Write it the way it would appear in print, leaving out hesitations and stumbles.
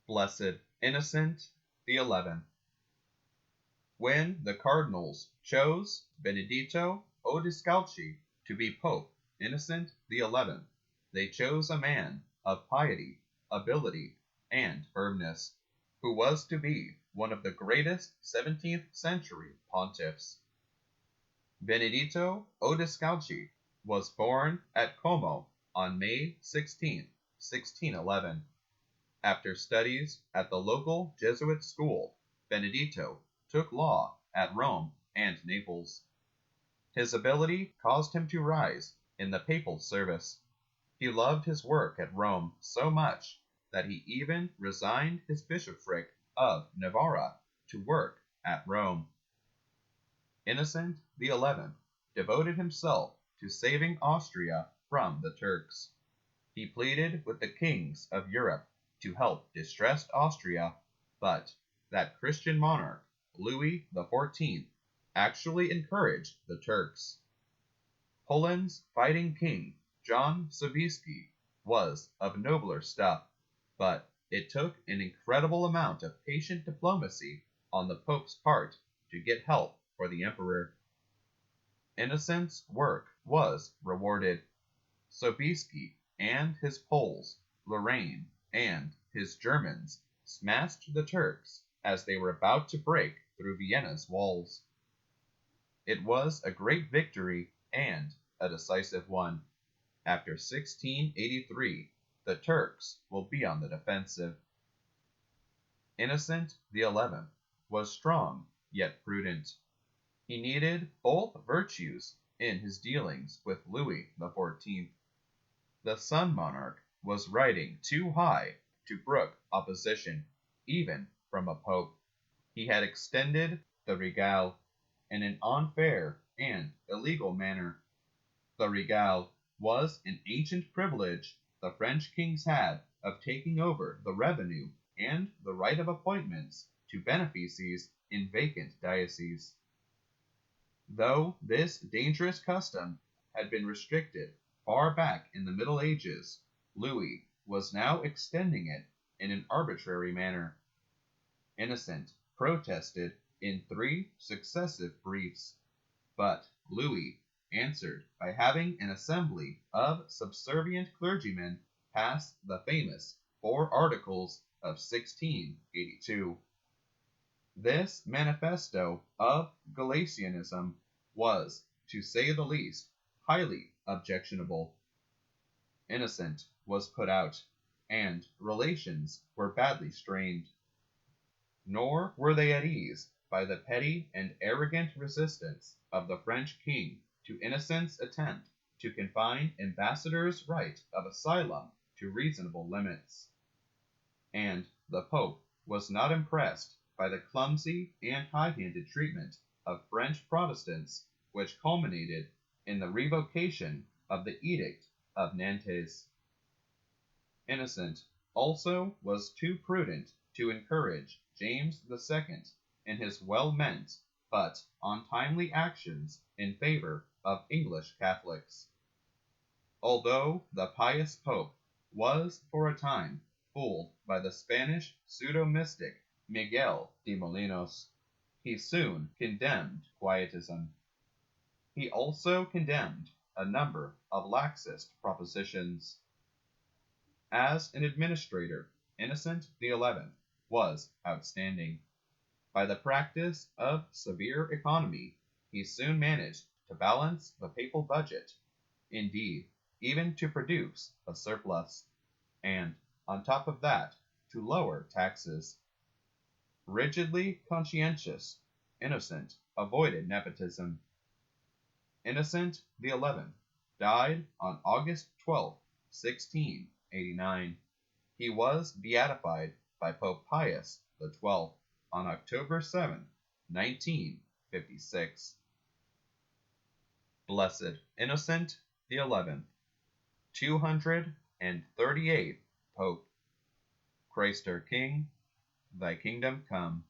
Blessed Innocent the 11th. When the cardinals chose Benedetto Odescalchi to be Pope Innocent the 11th, they chose a man of piety, ability, and firmness, who was to be one of the greatest 17th century pontiffs. Benedetto Odescalchi was born at Como on May 16, 1611. After studies at the local Jesuit school, Benedetto took law at Rome and Naples. His ability caused him to rise in the papal service. He loved his work at Rome so much that he even resigned his bishopric of Navarra to work at Rome. Innocent the 11th devoted himself to saving Austria from the Turks. He pleaded with the kings of Europe to help distressed Austria, but that Christian monarch, Louis XIV, actually encouraged the Turks. Poland's fighting king, John Sobieski, was of nobler stuff, but it took an incredible amount of patient diplomacy on the Pope's part to get help for the emperor. Innocent's work was rewarded. Sobieski and his Poles, Lorraine, and his Germans smashed the Turks as they were about to break through Vienna's walls. It was a great victory and a decisive one. After 1683, the Turks will be on the defensive. Innocent the 11th was strong yet prudent. He needed both virtues in his dealings with Louis XIV. The Sun Monarch was riding too high to brook opposition, even from a pope. He had extended the regale in an unfair and illegal manner. The regale was an ancient privilege the French kings had of taking over the revenue and the right of appointments to benefices in vacant dioceses. Though this dangerous custom had been restricted far back in the Middle Ages, Louis was now extending it in an arbitrary manner. Innocent protested in 3 successive briefs, but Louis answered by having an assembly of subservient clergymen pass the famous 4 Articles of 1682. This manifesto of Galatianism was, to say the least, highly objectionable. Innocent was put out, and relations were badly strained. Nor were they at ease by the petty and arrogant resistance of the French king to Innocent's attempt to confine ambassadors' right of asylum to reasonable limits. And the Pope was not impressed by the clumsy and high-handed treatment of French Protestants which culminated in the revocation of the Edict of Nantes. Innocent also was too prudent to encourage James II in his well-meant but untimely actions in favor of English Catholics. Although the pious Pope was for a time fooled by the Spanish pseudo-mystic Miguel de Molinos, he soon condemned Quietism. He also condemned a number of laxist propositions. As an administrator, Innocent XI was outstanding. By the practice of severe economy, he soon managed to balance the papal budget, indeed, even to produce a surplus, and, on top of that, to lower taxes. Rigidly conscientious, Innocent avoided nepotism. Innocent XI died on August 12, 1689. He was beatified by Pope Pius XII on October 7, 1956. Blessed Innocent XI, 238th Pope. Christ our King, thy kingdom come.